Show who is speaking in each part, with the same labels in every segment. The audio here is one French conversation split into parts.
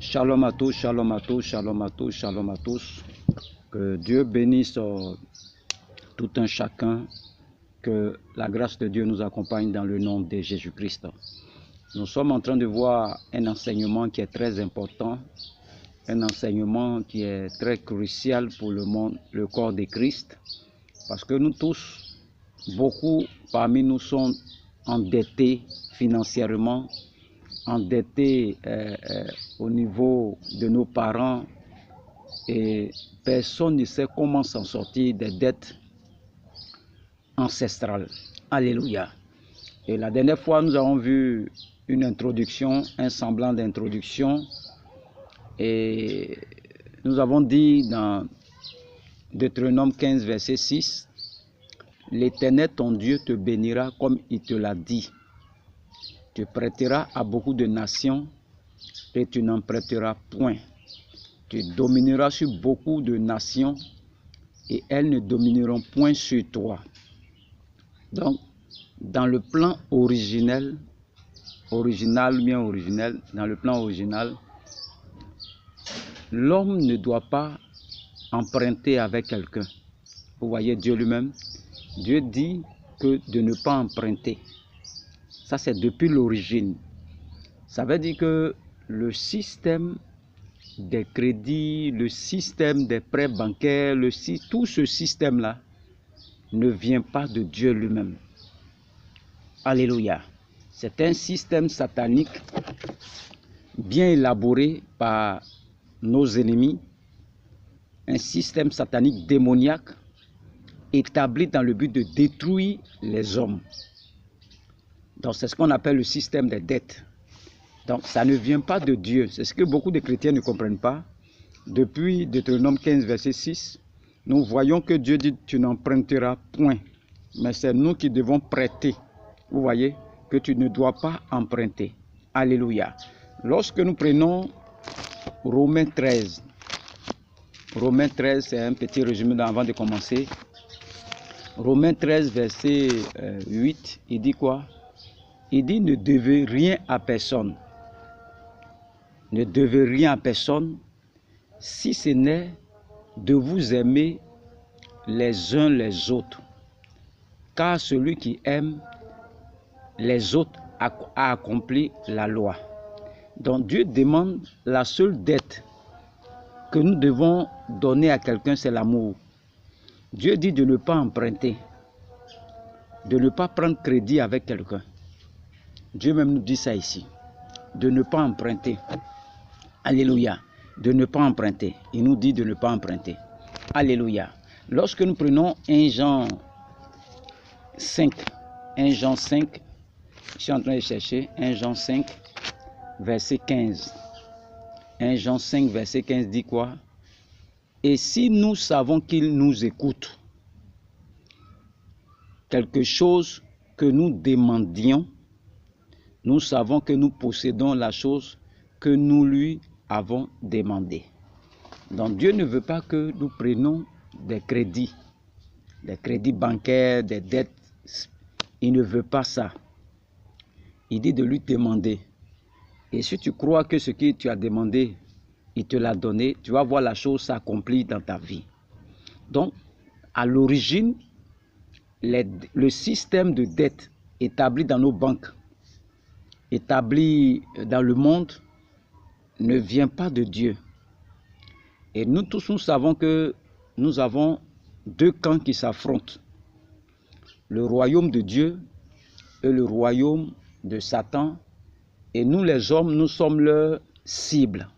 Speaker 1: Shalom à tous, shalom à tous, shalom à tous, shalom à tous. Que Dieu bénisse tout un chacun. Que la grâce de Dieu nous accompagne dans le nom de Jésus-Christ. Nous sommes en train de voir un enseignement qui est très important, un enseignement qui est très crucial pour le monde, le corps de Christ, parce que nous tous, beaucoup parmi nous sont endettés financièrement, endettés au niveau de nos parents, et personne ne sait comment s'en sortir des dettes ancestrales. Alléluia. Et la dernière fois, nous avons vu une introduction, un semblant d'introduction, et nous avons dit dans Deutéronome 15, verset 6, « L'Éternel, ton Dieu, te bénira comme il te l'a dit. Tu prêteras à beaucoup de nations et tu n'en prêteras point. Tu domineras sur beaucoup de nations et elles ne domineront point sur toi. » Donc, dans le plan originel, dans le plan original, l'homme ne doit pas emprunter avec quelqu'un. Vous voyez Dieu lui-même, Dieu dit que de ne pas emprunter. Ça, c'est depuis l'origine. Ça veut dire que le système des crédits, le système des prêts bancaires, tout ce système-là ne vient pas de Dieu lui-même. Alléluia. C'est un système satanique bien élaboré par nos ennemis, un système satanique démoniaque établi dans le but de détruire les hommes. Donc c'est ce qu'on appelle le système des dettes. Donc ça ne vient pas de Dieu. C'est ce que beaucoup de chrétiens ne comprennent pas. Depuis Deutéronome 15, verset 6, nous voyons que Dieu dit « tu n'emprunteras point ». Mais c'est nous qui devons prêter. Vous voyez que tu ne dois pas emprunter. Alléluia. Lorsque nous prenons Romains 13, Romains 13, c'est un petit résumé avant de commencer. Romains 13, verset 8, il dit quoi? Il dit « ne devez rien à personne ». Ne devez rien à personne, si ce n'est de vous aimer les uns les autres. Car celui qui aime les autres a accompli la loi. Donc Dieu demande la seule dette que nous devons donner à quelqu'un, c'est l'amour. Dieu dit de ne pas emprunter, de ne pas prendre crédit avec quelqu'un. Dieu même nous dit ça ici, de ne pas emprunter. Alléluia, de ne pas emprunter. Il nous dit de ne pas emprunter. Alléluia. Lorsque nous prenons 1 Jean 5, je suis en train de chercher 1 Jean 5, verset 15. 1 Jean 5, verset 15 dit quoi? Et si nous savons qu'il nous écoute, quelque chose que nous demandions, nous savons que nous possédons la chose que nous lui avons demandé. Donc Dieu ne veut pas que nous prenions des crédits bancaires, des dettes. Il ne veut pas ça. Il dit de lui demander. Et si tu crois que ce que tu as demandé, il te l'a donné, tu vas voir la chose s'accomplir dans ta vie. Donc, à l'origine, le système de dette établi dans nos banques, établi dans le monde, ne vient pas de Dieu. Et nous tous, nous savons que nous avons deux camps qui s'affrontent. Le royaume de Dieu et le royaume de Satan. Et nous, les hommes, nous sommes leur cible.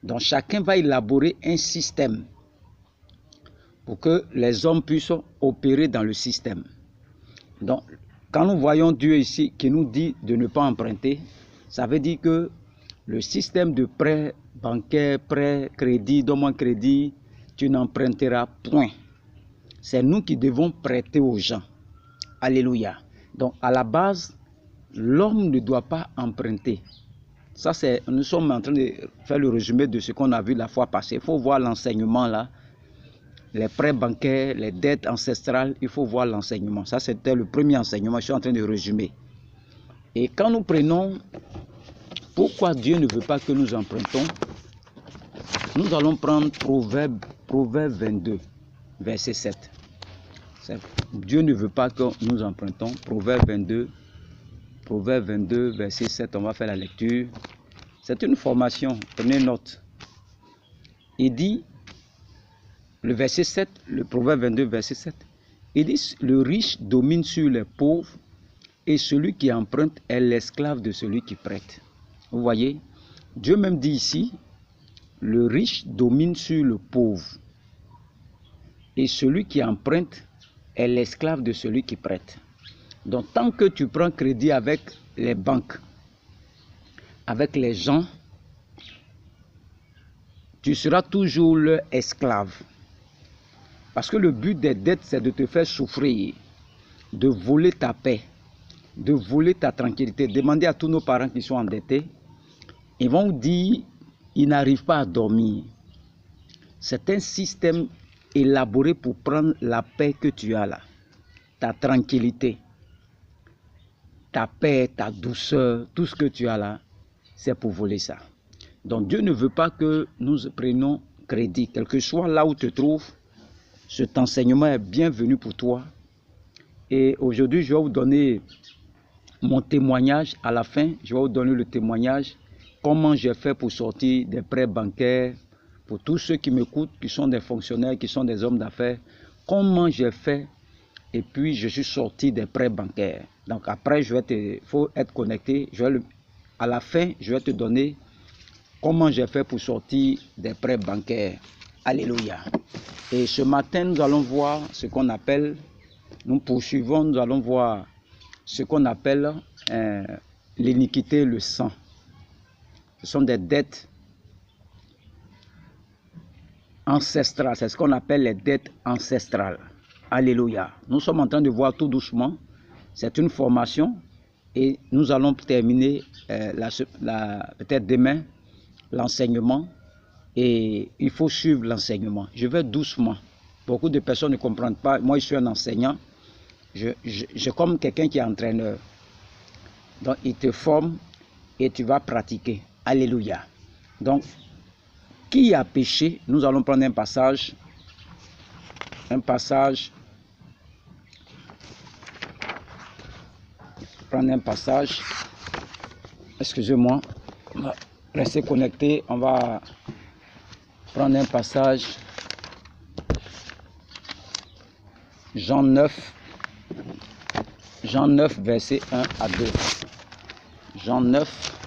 Speaker 1: Donc chacun va élaborer un système pour que les hommes puissent opérer dans le système. Donc, quand nous voyons Dieu ici qui nous dit de ne pas emprunter, ça veut dire que le système de prêt bancaire, prêt, crédit, donne-moi crédit, tu n'emprunteras point. C'est nous qui devons prêter aux gens. Alléluia. Donc, à la base, l'homme ne doit pas emprunter. Ça, nous sommes en train de faire le résumé de ce qu'on a vu la fois passée. Il faut voir l'enseignement là. Les prêts bancaires, les dettes ancestrales, il faut voir l'enseignement. Ça, c'était le premier enseignement. Je suis en train de résumer. Et quand nous prenons Pourquoi Dieu ne veut pas que nous empruntons? Nous allons prendre Proverbe 22, verset 7. Dieu ne veut pas que nous empruntons. Proverbe 22, verset 7. On va faire la lecture. C'est une formation. Prenez note. Il dit, le verset 7, le Proverbe 22, verset 7. Il dit, le riche domine sur les pauvres et celui qui emprunte est l'esclave de celui qui prête. Vous voyez, Dieu même dit ici, le riche domine sur le pauvre et celui qui emprunte est l'esclave de celui qui prête. Donc, tant que tu prends crédit avec les banques, avec les gens, tu seras toujours leur esclave. Parce que le but des dettes, c'est de te faire souffrir, de voler ta paix, de voler ta tranquillité. Demandez à tous nos parents qui sont endettés, ils vont dire, ils n'arrivent pas à dormir. C'est un système élaboré pour prendre la paix que tu as là, ta tranquillité, ta paix, ta douceur, tout ce que tu as là, c'est pour voler ça. Donc Dieu ne veut pas que nous prenions crédit. Quel que soit là où tu te trouves, cet enseignement est bienvenu pour toi. Et aujourd'hui, je vais vous donner mon témoignage. À la fin, je vais vous donner le témoignage. Comment j'ai fait pour sortir des prêts bancaires. Pour tous ceux qui m'écoutent, qui sont des fonctionnaires, qui sont des hommes d'affaires. Comment j'ai fait et puis je suis sorti des prêts bancaires. Donc après, il faut être connecté. À la fin, je vais te donner comment j'ai fait pour sortir des prêts bancaires. Alléluia. Et ce matin, nous allons voir ce qu'on appelle, nous poursuivons, nous allons voir ce qu'on appelle l'iniquité, le sang. Ce sont des dettes ancestrales, c'est ce qu'on appelle les dettes ancestrales. Alléluia. Nous sommes en train de voir tout doucement. C'est une formation et nous allons terminer peut-être demain l'enseignement. Et il faut suivre l'enseignement. Je vais doucement. Beaucoup de personnes ne comprennent pas. Moi, je suis un enseignant. Je comme quelqu'un qui est entraîneur. Donc, il te forme et tu vas pratiquer. Alléluia. Donc, qui a péché? Nous allons prendre un passage. Prendre un passage. Excusez-moi. Restez connectés. On va prendre un passage. Jean 9, verset 1 à 2. Jean 9,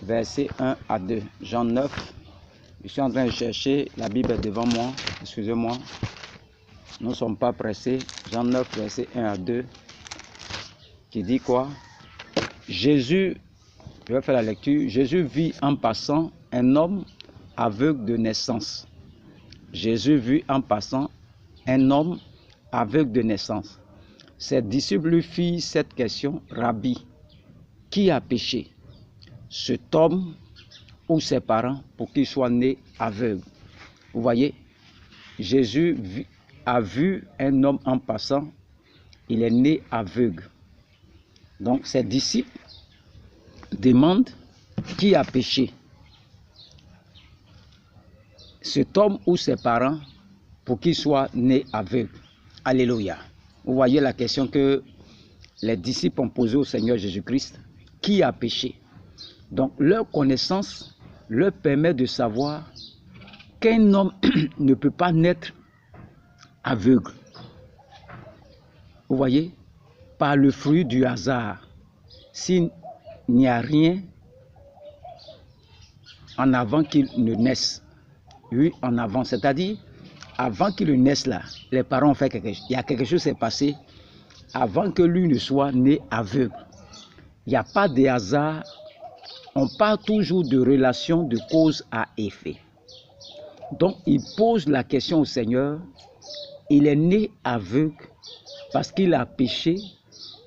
Speaker 1: verset 1 à 2. Jean 9, je suis en train de chercher, la Bible est devant moi, excusez-moi. Nous ne sommes pas pressés. Jean 9, verset 1 à 2, qui dit quoi? Jésus, je vais faire la lecture. Jésus vit en passant un homme aveugle de naissance. Jésus vit en passant un homme aveugle de naissance. Ses disciples lui firent cette question: Rabbi, qui a péché, cet homme ou ses parents, pour qu'il soit né aveugle? Vous voyez, Jésus a vu un homme en passant, il est né aveugle. Donc ses disciples demandent: qui a péché, cet homme ou ses parents, pour qu'il soit né aveugle? Alléluia. Vous voyez la question que les disciples ont posée au Seigneur Jésus-Christ. Qui a péché? Donc leur connaissance leur permet de savoir qu'un homme ne peut pas naître aveugle. Vous voyez? Par le fruit du hasard. S'il n'y a rien en avant qu'il ne naisse. Oui, en avant, c'est-à-dire avant qu'il ne naisse là, les parents ont fait quelque chose. Il y a quelque chose qui s'est passé avant que lui ne soit né aveugle. Il n'y a pas de hasard. On parle toujours de relation de cause à effet. Donc, il pose la question au Seigneur. Il est né aveugle parce qu'il a péché,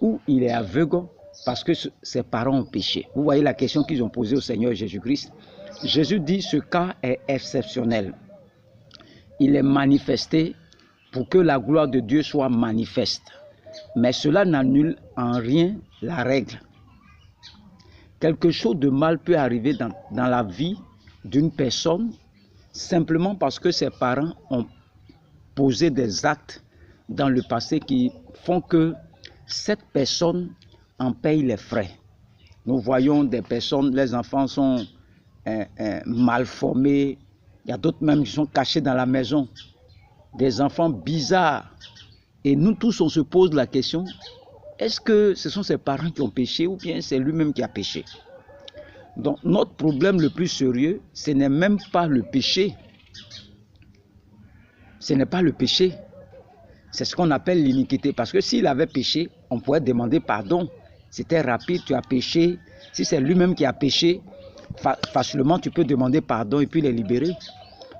Speaker 1: ou il est aveugle parce que ses parents ont péché? Vous voyez la question qu'ils ont posée au Seigneur Jésus-Christ. Jésus dit: ce cas est exceptionnel. Il est manifesté pour que la gloire de Dieu soit manifeste. Mais cela n'annule en rien la règle. quelque chose de mal peut arriver dans la vie d'une personne simplement parce que ses parents ont posé des actes dans le passé qui font que cette personne en paye les frais. Nous voyons des personnes, les enfants sont mal formés, il y a d'autres même qui sont cachés dans la maison, des enfants bizarres. Et nous tous, on se pose la question, est-ce que ce sont ses parents qui ont péché ou bien c'est lui-même qui a péché? Donc notre problème le plus sérieux, ce n'est même pas le péché. Ce n'est pas le péché. C'est ce qu'on appelle l'iniquité. Parce que s'il avait péché, on pourrait demander pardon. C'était rapide, tu as péché. Si c'est lui-même qui a péché, facilement tu peux demander pardon et puis les libérer.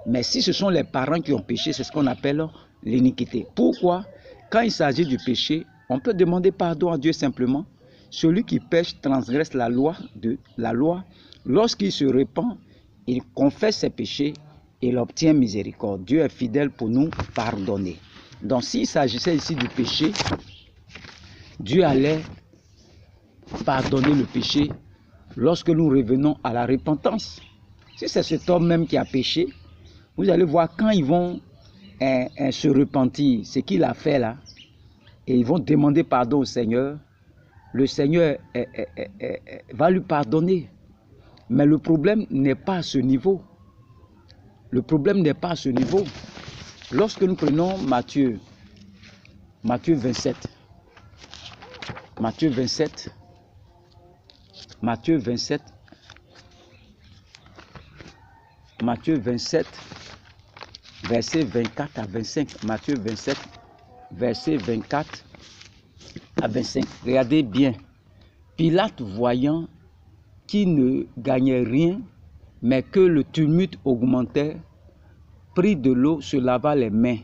Speaker 1: Mais si ce sont les parents qui ont péché, c'est ce qu'on appelle l'iniquité. Pourquoi? Quand il s'agit du péché, on peut demander pardon à Dieu simplement. Celui qui pêche transgresse la loi. Lorsqu'il se repent, il confesse ses péchés et il obtient miséricorde. Dieu est fidèle pour nous pardonner. Donc s'il s'agissait ici du péché, Dieu allait pardonner le péché lorsque nous revenons à la repentance. Si c'est cet homme même qui a péché, vous allez voir quand ils vont se repentir, ce qu'il a fait là, et ils vont demander pardon au Seigneur, le Seigneur va lui pardonner. Mais le problème n'est pas à ce niveau. Le problème n'est pas à ce niveau. Lorsque nous prenons Matthieu 27, Matthieu 27, versets 24 à 25. Matthieu 27, versets 24 à 25. Regardez bien. Pilate, voyant qu'il ne gagnait rien, mais que le tumulte augmentait, prit de l'eau, se lava les mains,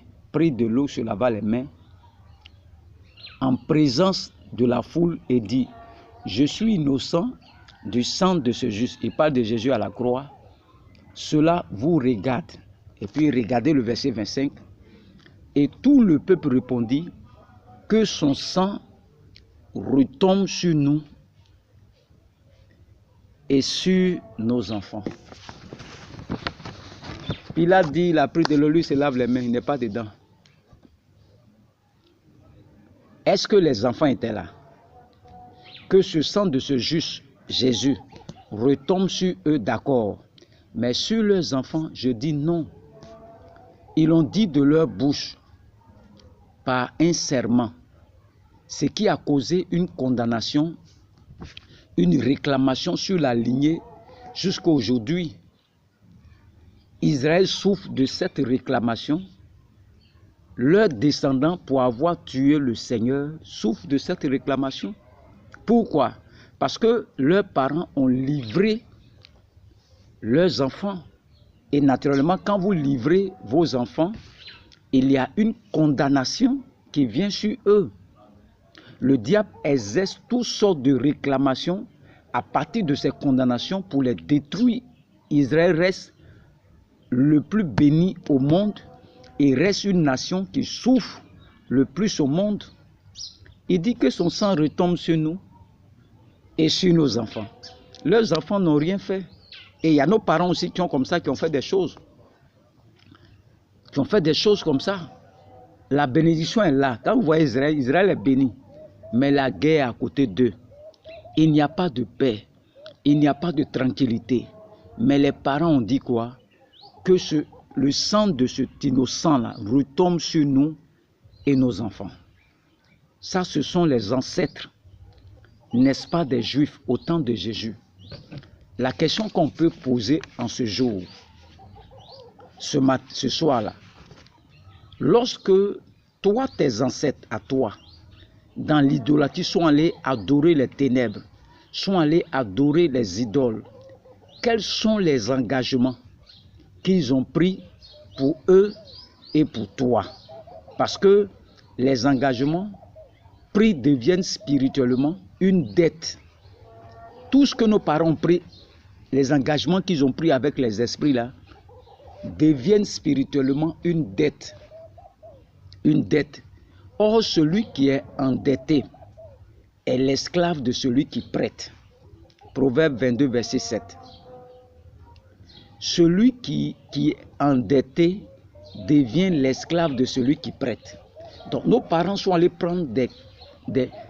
Speaker 1: en présence de la foule et dit, je suis innocent du sang de ce juste. Il parle de Jésus à la croix. Cela vous regarde. Et puis regardez le verset 25. Et tout le peuple répondit, que son sang retombe sur nous et sur nos enfants. Pilate dit, il a pris de l'eau, lui se lave les mains, il n'est pas dedans. Est-ce que les enfants étaient là? Que ce sang de ce juste Jésus retombe sur eux, d'accord. Mais sur leurs enfants, je dis non. Ils l'ont dit de leur bouche par un serment, ce qui a causé une condamnation, une réclamation sur la lignée jusqu'à aujourd'hui. Israël souffre de cette réclamation. Leurs descendants, pour avoir tué le Seigneur, souffrent de cette réclamation. Pourquoi? Parce que leurs parents ont livré leurs enfants. Et naturellement, quand vous livrez vos enfants, il y a une condamnation qui vient sur eux. Le diable exerce toutes sortes de réclamations à partir de ces condamnations pour les détruire. Israël reste le plus béni au monde et reste une nation qui souffre le plus au monde. Il dit que son sang retombe sur nous et sur nos enfants. Leurs enfants n'ont rien fait. Et il y a nos parents aussi qui ont comme ça, qui ont fait des choses. Qui ont fait des choses comme ça. La bénédiction est là. Quand vous voyez Israël, Israël est béni. Mais la guerre est à côté d'eux. Il n'y a pas de paix. Il n'y a pas de tranquillité. Mais les parents ont dit quoi? Que le sang de cet innocent-là retombe sur nous et nos enfants. Ça, ce sont les ancêtres, n'est-ce pas, des Juifs au temps de Jésus. La question qu'on peut poser en ce jour, ce soir-là, lorsque toi, tes ancêtres à toi, dans l'idolâtrie, sont allés adorer les ténèbres, sont allés adorer les idoles, quels sont les engagements qu'ils ont pris pour eux et pour toi? Parce que les engagements pris deviennent spirituellement une dette. Tout ce que nos parents ont pris, les engagements qu'ils ont pris avec les esprits là, deviennent spirituellement une dette. Une dette. Or, celui qui est endetté est l'esclave de celui qui prête. Proverbe 22, verset 7. Celui qui est endetté devient l'esclave de celui qui prête. Donc nos parents sont allés prendre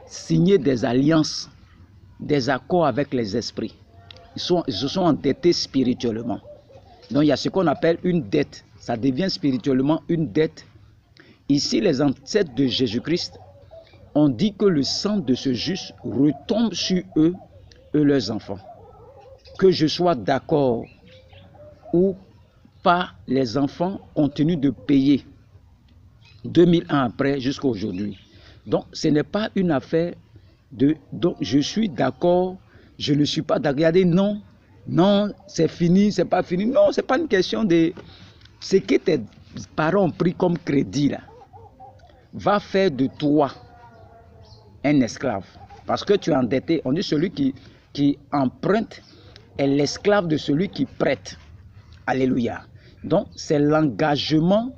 Speaker 1: signer des alliances, des accords avec les esprits. Ils se sont endettés spirituellement. Donc il y a ce qu'on appelle une dette. Ça devient spirituellement une dette. Ici, les ancêtres de Jésus-Christ ont dit que le sang de ce juste retombe sur eux et leurs enfants. Que je sois d'accord ou pas, les enfants continuent de payer 2000 ans après jusqu'à aujourd'hui. Donc ce n'est pas une affaire de donc je suis d'accord, je ne suis pas d'accord. Regardez, non, c'est fini, c'est pas fini. Non, c'est pas une question de ce que tes parents ont pris comme crédit là. Va faire de toi un esclave. Parce que tu es endetté. On dit celui qui emprunte est l'esclave de celui qui prête. Alléluia. Donc, c'est l'engagement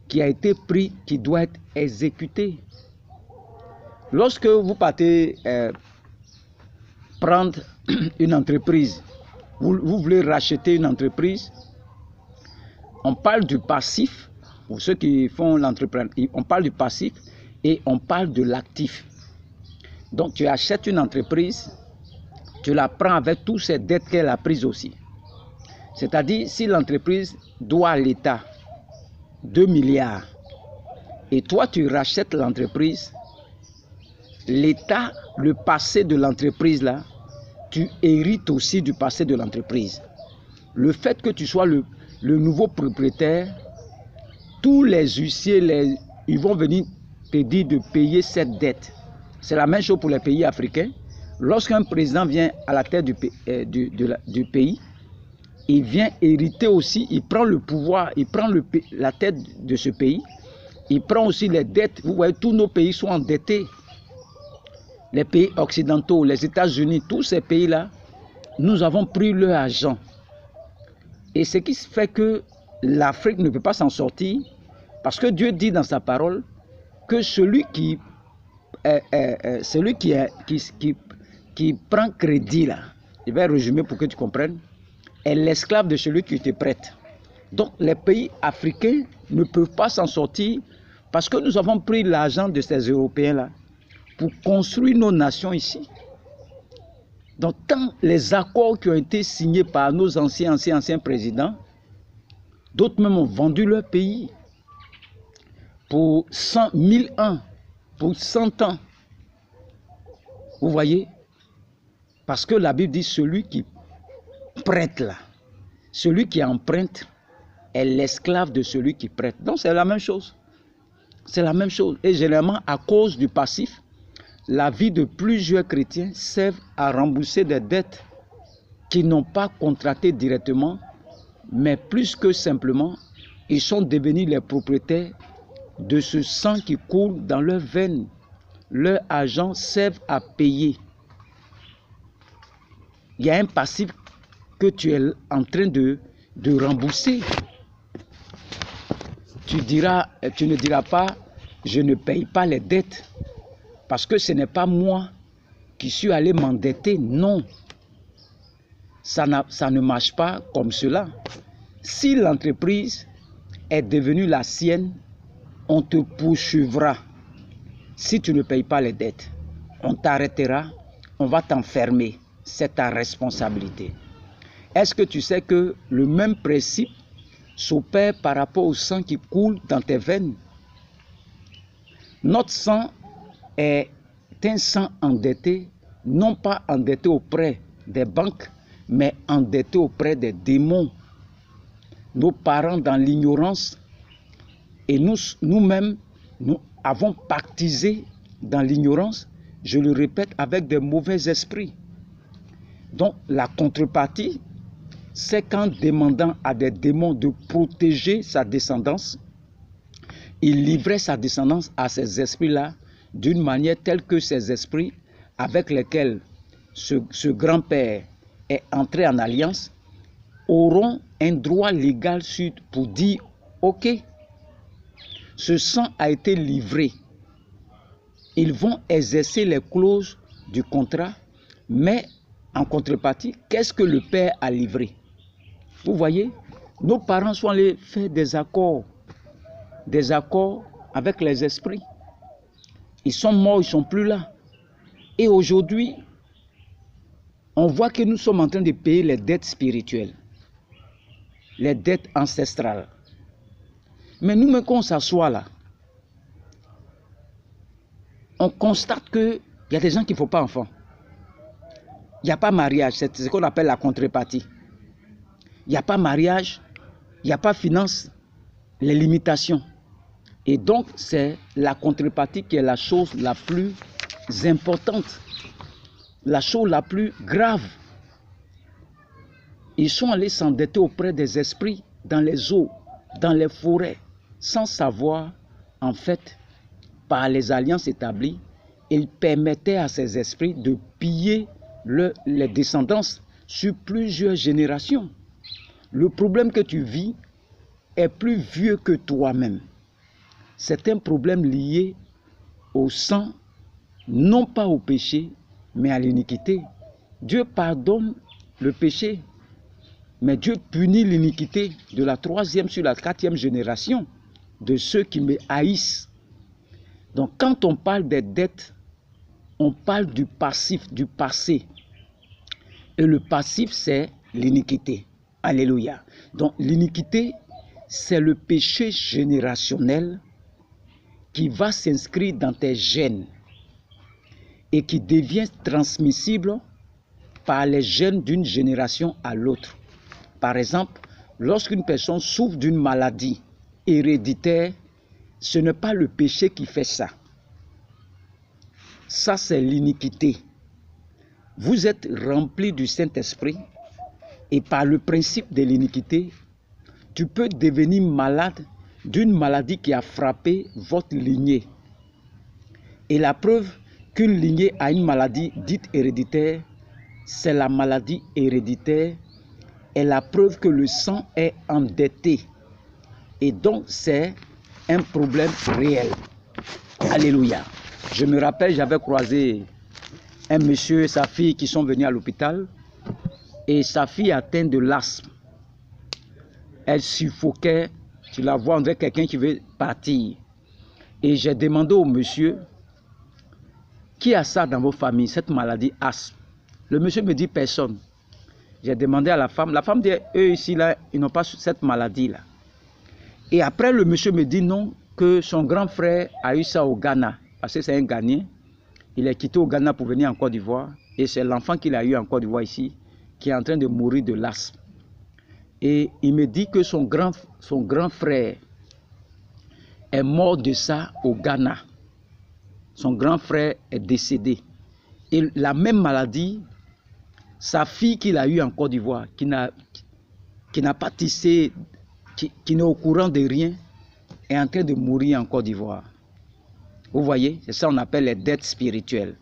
Speaker 1: qui a été pris qui doit être exécuté. Lorsque vous partez prendre une entreprise, vous voulez racheter une entreprise, on parle du passif, pour ceux qui font l'entrepreneuriat, on parle du passif et on parle de l'actif. Donc, tu achètes une entreprise, tu la prends avec toutes ces dettes qu'elle a prises aussi. C'est-à-dire, si l'entreprise doit à l'État 2 milliards et toi, tu rachètes l'entreprise, l'État, le passé de l'entreprise, là, tu hérites aussi du passé de l'entreprise. Le fait que tu sois le nouveau propriétaire, tous les huissiers, ils vont venir te dire de payer cette dette. C'est la même chose pour les pays africains. Lorsqu'un président vient à la tête du pays, il vient hériter aussi, il prend le pouvoir, il prend la tête de ce pays, il prend aussi les dettes. Vous voyez, tous nos pays sont endettés. Les pays occidentaux, les États-Unis, tous ces pays-là, nous avons pris leur argent. Et ce qui fait que l'Afrique ne peut pas s'en sortir, parce que Dieu dit dans sa parole que celui qui prend crédit, là, je vais résumer pour que tu comprennes, est l'esclave de celui qui te prête. Donc les pays africains ne peuvent pas s'en sortir parce que nous avons pris l'argent de ces Européens-là pour construire nos nations ici. Donc tant les accords qui ont été signés par nos anciens présidents, d'autres même ont vendu leur pays pour 100 000 ans, pour 100 ans. Vous voyez? Parce que la Bible dit celui qui prête là, celui qui emprunte est l'esclave de celui qui prête. Donc c'est la même chose. C'est la même chose. Et généralement, à cause du passif, la vie de plusieurs chrétiens sert à rembourser des dettes qu'ils n'ont pas contractées directement, mais plus que simplement, ils sont devenus les propriétaires de ce sang qui coule dans leurs veines. Leur argent sert à payer. Il y a un passif que tu es en train de rembourser. Tu ne diras pas, je ne paye pas les dettes, parce que ce n'est pas moi qui suis allé m'endetter. Non, ça ne marche pas comme cela. Si l'entreprise est devenue la sienne, on te poursuivra. Si tu ne payes pas les dettes, on t'arrêtera, on va t'enfermer. C'est ta responsabilité. Est-ce que tu sais que le même principe s'opère par rapport au sang qui coule dans tes veines? Notre sang est un sang endetté, non pas endetté auprès des banques, mais endetté auprès des démons. Nos parents dans l'ignorance et nous-mêmes, nous avons pactisé dans l'ignorance, je le répète, avec des mauvais esprits. Donc la contrepartie, c'est qu'en demandant à des démons de protéger sa descendance, il livrait sa descendance à ces esprits-là d'une manière telle que ces esprits avec lesquels ce grand-père est entré en alliance auront un droit légal pour dire « Ok, ce sang a été livré. » Ils vont exercer les clauses du contrat, mais en contrepartie, qu'est-ce que le Père a livré? Vous voyez, nos parents sont allés faire des accords avec les esprits. Ils sont morts, ils ne sont plus là. Et aujourd'hui, on voit que nous sommes en train de payer les dettes spirituelles, les dettes ancestrales. Mais nous, même quand on s'assoit là, on constate qu'il y a des gens qui ne font pas enfant. Il n'y a pas mariage, c'est ce qu'on appelle la contrepartie. Il n'y a pas mariage, il n'y a pas finance, les limitations. Et donc, c'est la contrepartie qui est la chose la plus importante, la chose la plus grave. Ils sont allés s'endetter auprès des esprits dans les eaux, dans les forêts, sans savoir, en fait, par les alliances établies, ils permettaient à ces esprits de piller les descendances sur plusieurs générations. Le problème que tu vis est plus vieux que toi-même. C'est un problème lié au sang, non pas au péché, mais à l'iniquité. Dieu pardonne le péché, mais Dieu punit l'iniquité de la 3e sur la 4e génération de ceux qui me haïssent. Donc quand on parle des dettes, on parle du passif, du passé. Et le passif, c'est l'iniquité. Alléluia. Donc l'iniquité, c'est le péché générationnel qui va s'inscrire dans tes gènes et qui devient transmissible par les gènes d'une génération à l'autre. Par exemple, lorsqu'une personne souffre d'une maladie héréditaire, ce n'est pas le péché qui fait ça. Ça, c'est l'iniquité. Vous êtes rempli du Saint-Esprit et par le principe de l'iniquité, tu peux devenir malade d'une maladie qui a frappé votre lignée. Et la preuve qu'une lignée a une maladie dite héréditaire, c'est la maladie héréditaire et la preuve que le sang est endetté. Et donc, c'est un problème réel. Alléluia. Je me rappelle, j'avais croisé un monsieur et sa fille qui sont venus à l'hôpital et sa fille atteinte de l'asthme. Elle suffoquait, tu la vois, on dirait quelqu'un qui veut partir. Et j'ai demandé au monsieur, qui a ça dans vos familles, cette maladie asthme? Le monsieur me dit personne. J'ai demandé à la femme dit, eux ici, là, ils n'ont pas cette maladie-là. Et après, le monsieur me dit non, que son grand frère a eu ça au Ghana, parce que c'est un Ghanéen. Il est quitté au Ghana pour venir en Côte d'Ivoire, et c'est l'enfant qu'il a eu en Côte d'Ivoire ici, qui est en train de mourir de l'asthme. Et il me dit que son grand frère est mort de ça au Ghana. Son grand frère est décédé. Et la même maladie, sa fille qu'il a eue en Côte d'Ivoire, qui n'a pas tissé, qui n'est au courant de rien, est en train de mourir en Côte d'Ivoire. Vous voyez, c'est ça qu'on appelle les dettes spirituelles.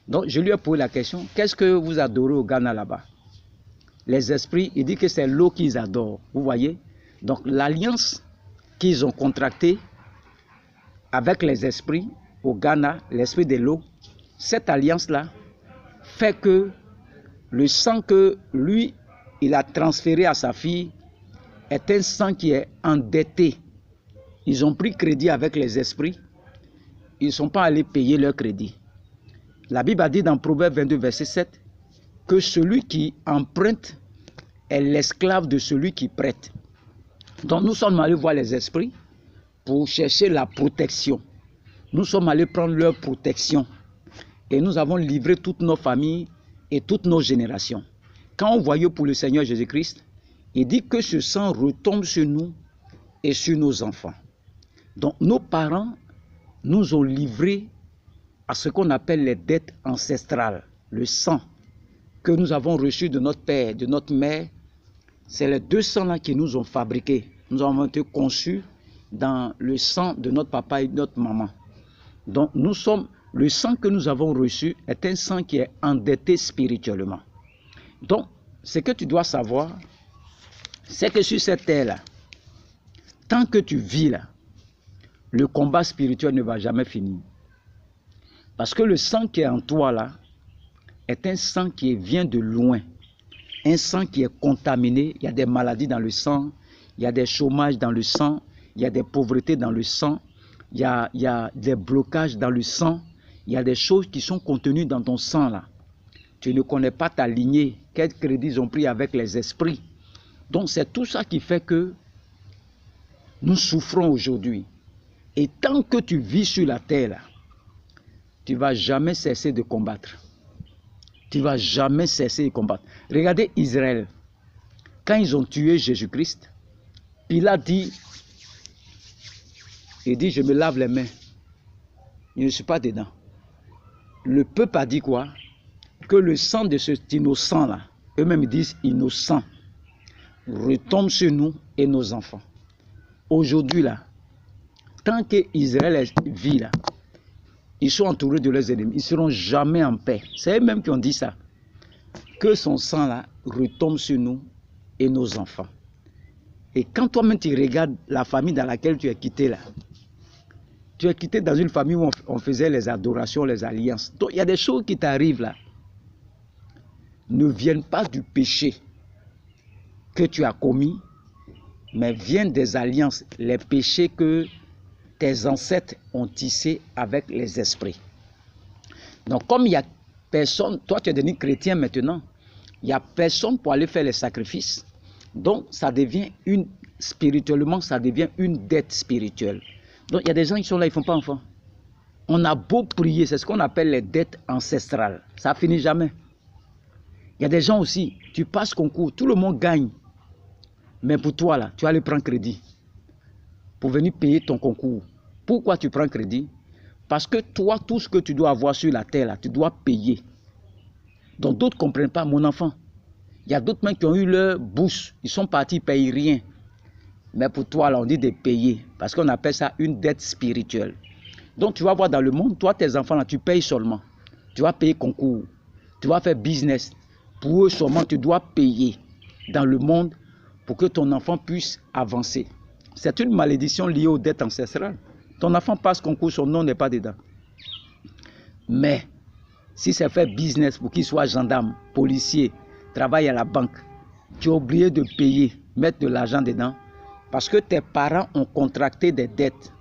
Speaker 1: Donc je lui ai posé la question, qu'est-ce que vous adorez au Ghana là-bas? Les esprits, il dit que c'est l'eau qu'ils adorent. Vous voyez? Donc l'alliance qu'ils ont contractée avec les esprits au Ghana, l'esprit de l'eau, cette alliance-là fait que le sang que lui, il a transféré à sa fille est un sang qui est endetté. Ils ont pris crédit avec les esprits. Ils ne sont pas allés payer leur crédit. La Bible a dit dans Proverbe 22, verset 7, que celui qui emprunte est l'esclave de celui qui prête. Donc nous sommes allés voir les esprits pour chercher la protection. Nous sommes allés prendre leur protection. Et nous avons livré toutes nos familles et toutes nos générations. Quand on voyait pour le Seigneur Jésus-Christ, il dit que ce sang retombe sur nous et sur nos enfants. Donc nos parents nous ont livrés à ce qu'on appelle les dettes ancestrales. Le sang que nous avons reçu de notre père, de notre mère, c'est les deux sangs-là qui nous ont fabriqués. Nous avons été conçus dans le sang de notre papa et de notre maman. Donc le sang que nous avons reçu est un sang qui est endetté spirituellement. Donc, ce que tu dois savoir, c'est que sur cette terre-là, tant que tu vis là, le combat spirituel ne va jamais finir. Parce que le sang qui est en toi là, est un sang qui vient de loin. Un sang qui est contaminé. Il y a des maladies dans le sang. Il y a des chômages dans le sang. Il y a des pauvretés dans le sang. Il y a des blocages dans le sang. Il y a des choses qui sont contenues dans ton sang là. Tu ne connais pas ta lignée. Quel crédit ils ont pris avec les esprits. Donc c'est tout ça qui fait que nous souffrons aujourd'hui. Et tant que tu vis sur la terre là, tu ne vas jamais cesser de combattre. Tu ne vas jamais cesser de combattre. Regardez Israël. Quand ils ont tué Jésus-Christ, Pilate dit, je me lave les mains. Je ne suis pas dedans. Le peuple a dit quoi? Que le sang de cet innocent-là, eux-mêmes disent innocent, retombe sur nous et nos enfants. Aujourd'hui, là, tant qu'Israël vit là, ils sont entourés de leurs ennemis. Ils ne seront jamais en paix. C'est eux-mêmes qui ont dit ça. Que son sang là retombe sur nous et nos enfants. Et quand toi-même tu regardes la famille dans laquelle tu es quitté là, tu es quitté dans une famille où on faisait les adorations, les alliances. Donc il y a des choses qui t'arrivent là. Ne viennent pas du péché que tu as commis, mais viennent des alliances, les péchés que tes ancêtres ont tissés avec les esprits. Donc comme il n'y a personne, toi tu es devenu chrétien maintenant, il n'y a personne pour aller faire les sacrifices. Donc ça devient spirituellement, ça devient une dette spirituelle. Donc il y a des gens qui sont là, ils ne font pas enfant. On a beau prier, c'est ce qu'on appelle les dettes ancestrales. Ça ne finit jamais. Il y a des gens aussi, tu passes concours, tout le monde gagne. Mais pour toi là, tu vas aller prendre crédit pour venir payer ton concours. Pourquoi tu prends crédit? Parce que toi, tout ce que tu dois avoir sur la terre là, tu dois payer. Donc d'autres ne comprennent pas, mon enfant. Il y a d'autres mecs qui ont eu leur bourse, ils sont partis, ils ne payent rien. Mais pour toi, là, on dit de payer, parce qu'on appelle ça une dette spirituelle. Donc tu vas voir dans le monde, toi, tes enfants, là, tu payes seulement. Tu vas payer concours, tu vas faire business. Pour eux seulement, tu dois payer dans le monde pour que ton enfant puisse avancer. C'est une malédiction liée aux dettes ancestrales. Ton enfant passe concours, son nom n'est pas dedans. Mais si c'est faire business pour qu'il soit gendarme, policier, travaille à la banque, tu as oublié de payer, mettre de l'argent dedans, parce que tes parents ont contracté des dettes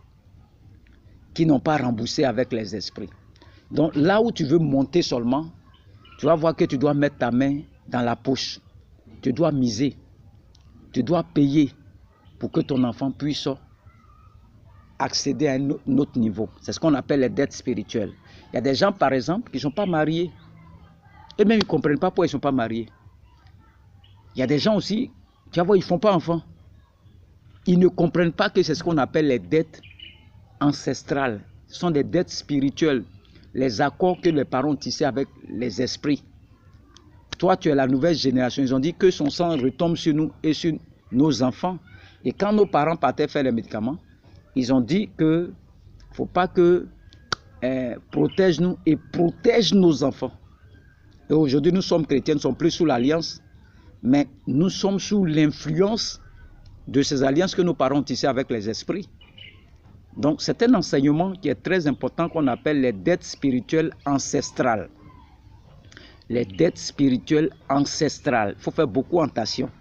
Speaker 1: qui n'ont pas remboursé avec les esprits. Donc là où tu veux monter seulement, tu vas voir que tu dois mettre ta main dans la poche. Tu dois miser. Tu dois payer pour que ton enfant puisse accéder à un autre niveau. C'est ce qu'on appelle les dettes spirituelles. Il y a des gens, par exemple, qui ne sont pas mariés. Et même ils ne comprennent pas pourquoi ils ne sont pas mariés. Il y a des gens aussi, tu vas voir, ils ne font pas enfant. Ils ne comprennent pas que c'est ce qu'on appelle les dettes ancestrales. Ce sont des dettes spirituelles. Les accords que les parents ont tissés avec les esprits. Toi, tu es la nouvelle génération. Ils ont dit que son sang retombe sur nous et sur nos enfants. Et quand nos parents partaient faire les médicaments, ils ont dit qu'il ne faut pas que protège-nous et protège nos enfants. Et aujourd'hui, nous sommes chrétiens, nous ne sommes plus sous l'alliance, mais nous sommes sous l'influence de ces alliances que nos parents ont tissées avec les esprits. Donc, c'est un enseignement qui est très important qu'on appelle les dettes spirituelles ancestrales. Les dettes spirituelles ancestrales. Il faut faire beaucoup attention.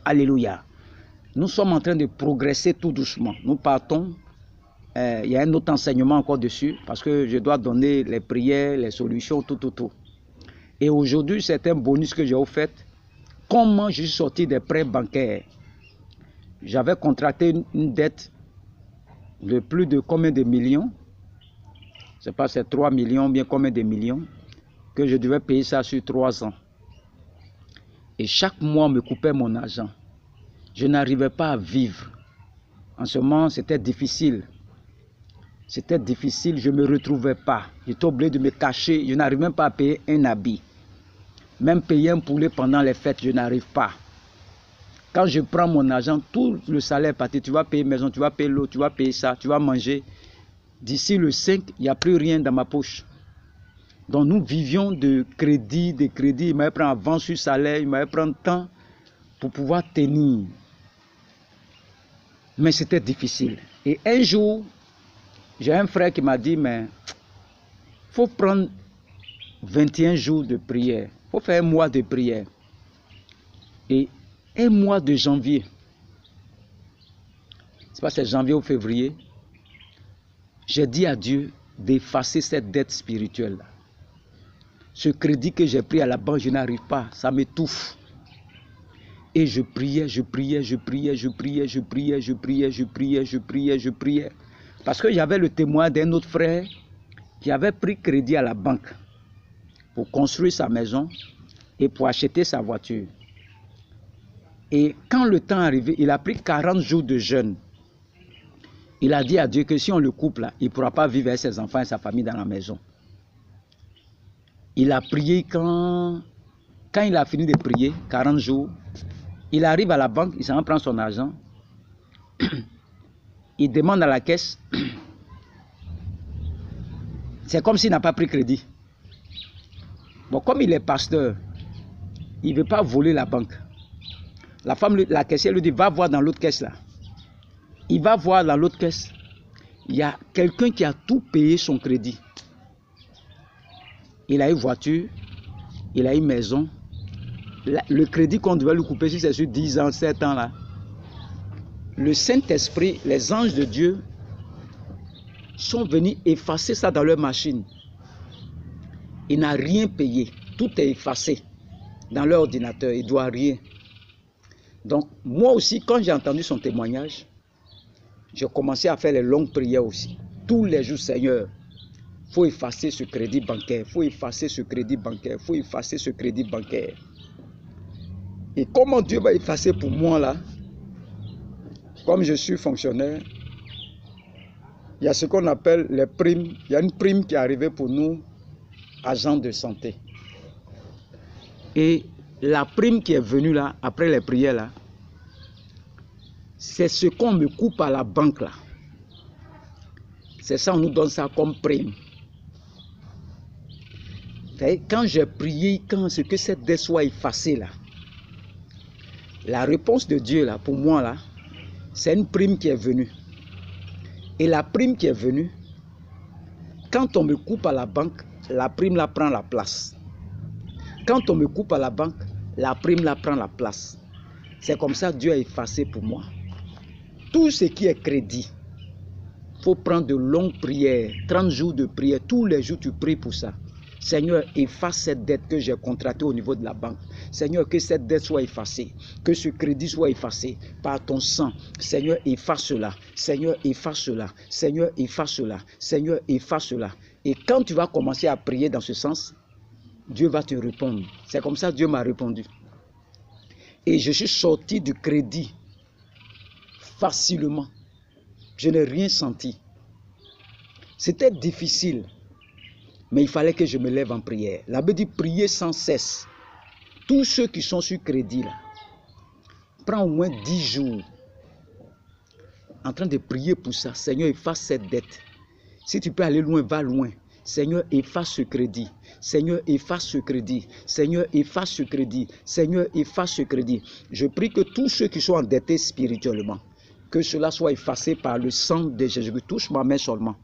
Speaker 1: Alléluia. Nous sommes en train de progresser tout doucement. Nous partons. Il y a un autre enseignement encore dessus, parce que je dois donner les prières, les solutions, tout. Et aujourd'hui, c'est un bonus que j'ai offert. Comment je suis sorti des prêts bancaires? J'avais contracté une dette de plus de combien de millions? Je ne sais pas, c'est 3 millions, bien combien de millions, que je devais payer ça sur 3 ans. Et chaque mois, on me coupait mon argent. Je n'arrivais pas à vivre. En ce moment, c'était difficile. C'était difficile, je ne me retrouvais pas. J'étais obligé de me cacher, je n'arrive même pas à payer un habit. Même payer un poulet pendant les fêtes, je n'arrive pas. Quand je prends mon argent, tout le salaire est parti. Tu vas payer maison, tu vas payer l'eau, tu vas payer ça, tu vas manger. D'ici le 5, il n'y a plus rien dans ma poche. Donc nous vivions de crédit, Il m'avait pris avance sur salaire, il m'avait pris temps pour pouvoir tenir. Mais c'était difficile. Et un jour, j'ai un frère qui m'a dit, mais il faut prendre 21 jours de prière. Il faut faire un mois de prière. Et un mois de janvier, c'est pas c'est janvier ou février, j'ai dit à Dieu d'effacer cette dette spirituelle-là. Ce crédit que j'ai pris à la banque, je n'arrive pas, ça m'étouffe. Et je priais. Parce que j'avais le témoin d'un autre frère qui avait pris crédit à la banque pour construire sa maison et pour acheter sa voiture. Et quand le temps arrivé, il a pris 40 jours de jeûne. Il a dit à Dieu que si on le coupe là, il ne pourra pas vivre avec ses enfants et sa famille dans la maison. Il a prié quand il a fini de prier, 40 jours, il arrive à la banque, il s'en prend son argent, il demande à la caisse, c'est comme s'il n'a pas pris crédit. Bon, comme il est pasteur, il ne veut pas voler la banque. La femme, la caissière lui dit, va voir dans l'autre caisse là. Il va voir dans l'autre caisse, il y a quelqu'un qui a tout payé son crédit. Il a une voiture, il a une maison. Le crédit qu'on devait lui couper, si c'est sur 10 ans, 7 ans là, le Saint-Esprit, les anges de Dieu sont venus effacer ça dans leur machine. Il n'a rien payé, tout est effacé dans leur ordinateur, il ne doit rien. Donc moi aussi, quand j'ai entendu son témoignage, j'ai commencé à faire les longues prières aussi. Tous les jours, Seigneur, il faut effacer ce crédit bancaire, il faut effacer ce crédit bancaire, il faut effacer ce crédit bancaire. Et comment Dieu va effacer pour moi là, comme je suis fonctionnaire, il y a ce qu'on appelle les primes. Il y a une prime qui est arrivée pour nous, agents de santé. Et la prime qui est venue là, après les prières là, c'est ce qu'on me coupe à la banque là. C'est ça, on nous donne ça comme prime. Quand j'ai prié, quand ce que cette dette soit effacée là, la réponse de Dieu là, pour moi là, c'est une prime qui est venue. Et la prime qui est venue, quand on me coupe à la banque, la prime là prend la place. Quand on me coupe à la banque, la prime là prend la place. C'est comme ça que Dieu a effacé pour moi. Tout ce qui est crédit, il faut prendre de longues prières, 30 jours de prière, tous les jours tu pries pour ça. Seigneur, efface cette dette que j'ai contractée au niveau de la banque. Seigneur, que cette dette soit effacée, que ce crédit soit effacé par ton sang. Seigneur, efface cela. Seigneur, efface cela. Seigneur, efface cela. Seigneur, efface cela. Et quand tu vas commencer à prier dans ce sens, Dieu va te répondre. C'est comme ça que Dieu m'a répondu. Et je suis sorti du crédit facilement. Je n'ai rien senti. C'était difficile. Mais il fallait que je me lève en prière. La Bible dit prier sans cesse. Tous ceux qui sont sur crédit, là, prends au moins 10 jours en train de prier pour ça. Seigneur, efface cette dette. Si tu peux aller loin, va loin. Seigneur, efface ce crédit. Seigneur, efface ce crédit. Seigneur, efface ce crédit. Seigneur, efface ce crédit. Je prie que tous ceux qui sont endettés spirituellement, que cela soit effacé par le sang de Jésus-Christ. Touche ma main seulement.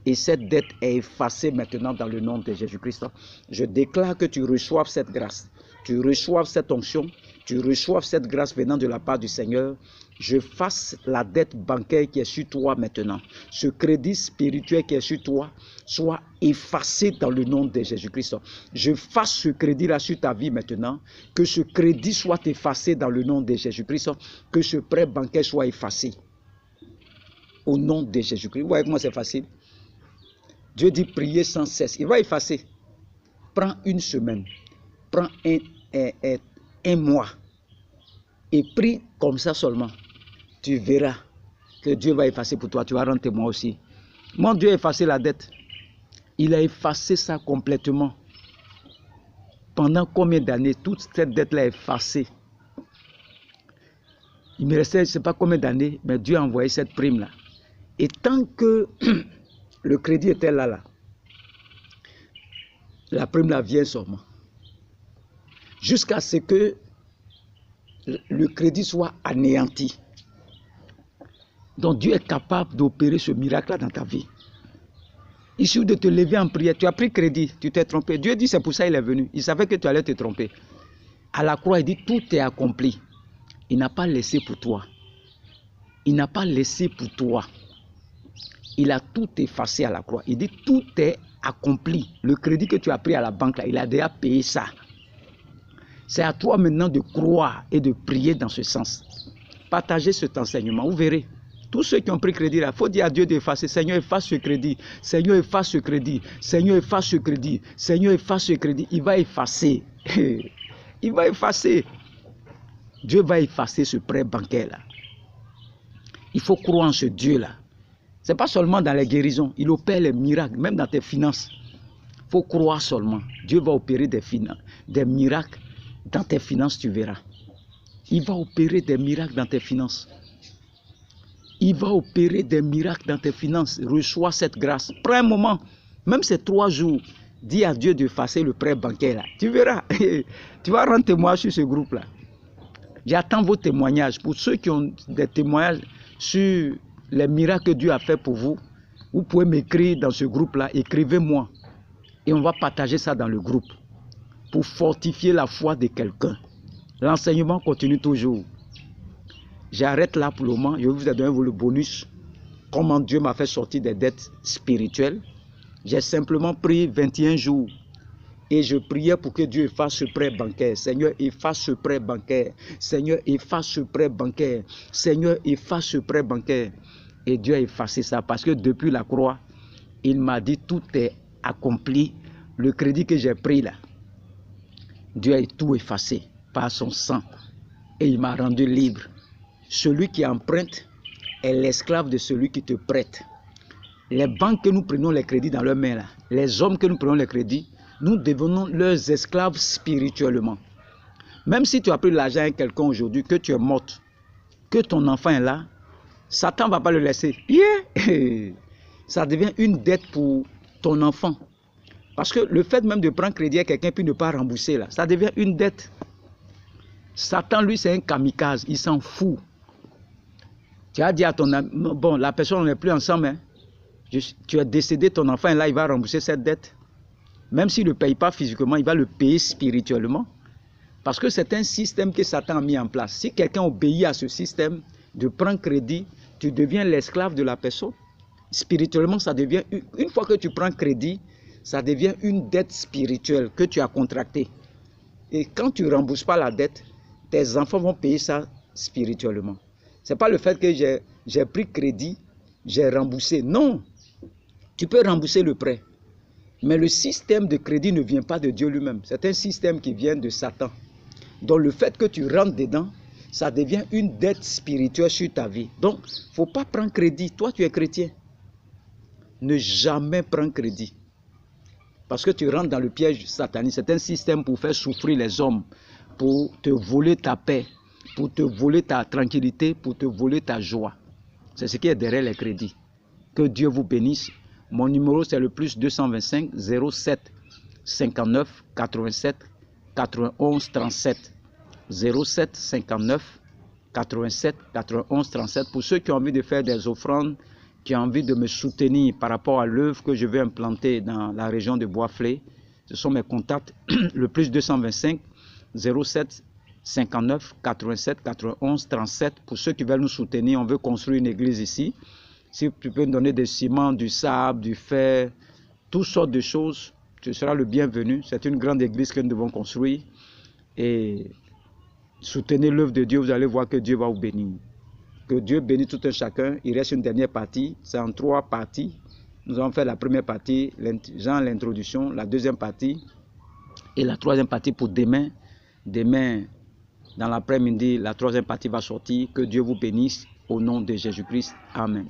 Speaker 1: Et cette dette est effacée maintenant dans le nom de Jésus-Christ. Je déclare que tu reçoives cette grâce, tu reçoives cette onction, tu reçoives cette grâce venant de la part du Seigneur. Je fasse la dette bancaire qui est sur toi maintenant. Ce crédit spirituel qui est sur toi soit effacé dans le nom de Jésus-Christ. Je fasse ce crédit-là sur ta vie maintenant. Que ce crédit soit effacé dans le nom de Jésus-Christ. Que ce prêt bancaire soit effacé. Au nom de Jésus-Christ. Vous voyez comment c'est facile? Dieu dit prier sans cesse. Il va effacer. Prends une semaine. Prends un mois. Et prie comme ça seulement. Tu verras que Dieu va effacer pour toi. Tu vas rendre témoin aussi. Mon Dieu a effacé la dette. Il a effacé ça complètement. Pendant combien d'années toute cette dette-là est effacée? Il me restait, je ne sais pas combien d'années, mais Dieu a envoyé cette prime-là. Et tant que le crédit était là, la prime là vient seulement. Jusqu'à ce que le crédit soit anéanti. Donc Dieu est capable d'opérer ce miracle-là dans ta vie. Il suffit de te lever en prière. Tu as pris crédit, tu t'es trompé. Dieu dit c'est pour ça qu'il est venu. Il savait que tu allais te tromper. À la croix, il dit tout est accompli. Il n'a pas laissé pour toi. Il n'a pas laissé pour toi. Il a tout effacé à la croix. Il dit tout est accompli. Le crédit que tu as pris à la banque, là, il a déjà payé ça. C'est à toi maintenant de croire et de prier dans ce sens. Partagez cet enseignement, vous verrez. Tous ceux qui ont pris crédit, il faut dire à Dieu d'effacer. Seigneur, efface ce crédit. Seigneur, efface ce crédit. Seigneur, efface ce crédit. Seigneur, efface ce crédit. Il va effacer. Il va effacer. Dieu va effacer ce prêt bancaire là. Il faut croire en ce Dieu-là. Ce n'est pas seulement dans les guérisons. Il opère les miracles, même dans tes finances. Il faut croire seulement. Dieu va opérer des miracles dans tes finances, tu verras. Il va opérer des miracles dans tes finances. Il va opérer des miracles dans tes finances. Reçois cette grâce. Prends un moment, même ces 3 jours, dis à Dieu d'effacer le prêt bancaire là. Tu verras. Tu vas rendre témoignage sur ce groupe-là. J'attends vos témoignages. Pour ceux qui ont des témoignages sur les miracles que Dieu a fait pour vous, vous pouvez m'écrire dans ce groupe-là. Écrivez-moi. Et on va partager ça dans le groupe. Pour fortifier la foi de quelqu'un. L'enseignement continue toujours. J'arrête là pour le moment. Je vais vous donner le bonus. Comment Dieu m'a fait sortir des dettes spirituelles. J'ai simplement pris 21 jours. Et je priais pour que Dieu efface ce prêt bancaire. Seigneur, efface ce prêt bancaire. Seigneur, efface ce prêt bancaire. Seigneur, efface ce prêt bancaire. Et Dieu a effacé ça. Parce que depuis la croix, il m'a dit tout est accompli. Le crédit que j'ai pris là, Dieu a tout effacé par son sang. Et il m'a rendu libre. Celui qui emprunte est l'esclave de celui qui te prête. Les banques que nous prenons les crédits dans leurs mains, là, les hommes que nous prenons les crédits, nous devenons leurs esclaves spirituellement. Même si tu as pris l'argent à quelqu'un aujourd'hui, que tu es morte, que ton enfant est là, Satan ne va pas le laisser. Yeah! Ça devient une dette pour ton enfant. Parce que le fait même de prendre crédit à quelqu'un puis ne pas rembourser, là, ça devient une dette. Satan, lui, c'est un kamikaze, il s'en fout. Tu as dit à ton ami, bon, la personne n'est plus ensemble, hein. Tu as décédé, ton enfant est là, il va rembourser cette dette. Même s'il ne le paye pas physiquement, il va le payer spirituellement. Parce que c'est un système que Satan a mis en place. Si quelqu'un obéit à ce système de prendre crédit, tu deviens l'esclave de la personne. Spirituellement, ça devient, une fois que tu prends crédit, ça devient une dette spirituelle que tu as contractée. Et quand tu ne rembourses pas la dette, tes enfants vont payer ça spirituellement. Ce n'est pas le fait que j'ai pris crédit, j'ai remboursé. Non, tu peux rembourser le prêt. Mais le système de crédit ne vient pas de Dieu lui-même. C'est un système qui vient de Satan. Donc le fait que tu rentres dedans, ça devient une dette spirituelle sur ta vie. Donc, il ne faut pas prendre crédit. Toi, tu es chrétien. Ne jamais prendre crédit. Parce que tu rentres dans le piège satanique. C'est un système pour faire souffrir les hommes, pour te voler ta paix, pour te voler ta tranquillité, pour te voler ta joie. C'est ce qui est derrière les crédits. Que Dieu vous bénisse. Mon numéro, c'est le plus 225 07 59 87 91 37. 07 59 87 91 37. Pour ceux qui ont envie de faire des offrandes, qui ont envie de me soutenir par rapport à l'œuvre que je vais implanter dans la région de Bois-Flé, ce sont mes contacts. Le plus 225 07 59 87 91 37. Pour ceux qui veulent nous soutenir, on veut construire une église ici. Si tu peux nous donner des ciments, du sable, du fer, toutes sortes de choses, tu seras le bienvenu. C'est une grande église que nous devons construire. Et soutenez l'œuvre de Dieu, vous allez voir que Dieu va vous bénir. Que Dieu bénisse tout un chacun. Il reste une dernière partie, c'est en 3 parties. Nous allons faire la première partie, genre l'introduction, la deuxième partie et la troisième partie pour demain. Demain, dans l'après-midi, la troisième partie va sortir. Que Dieu vous bénisse au nom de Jésus-Christ. Amen.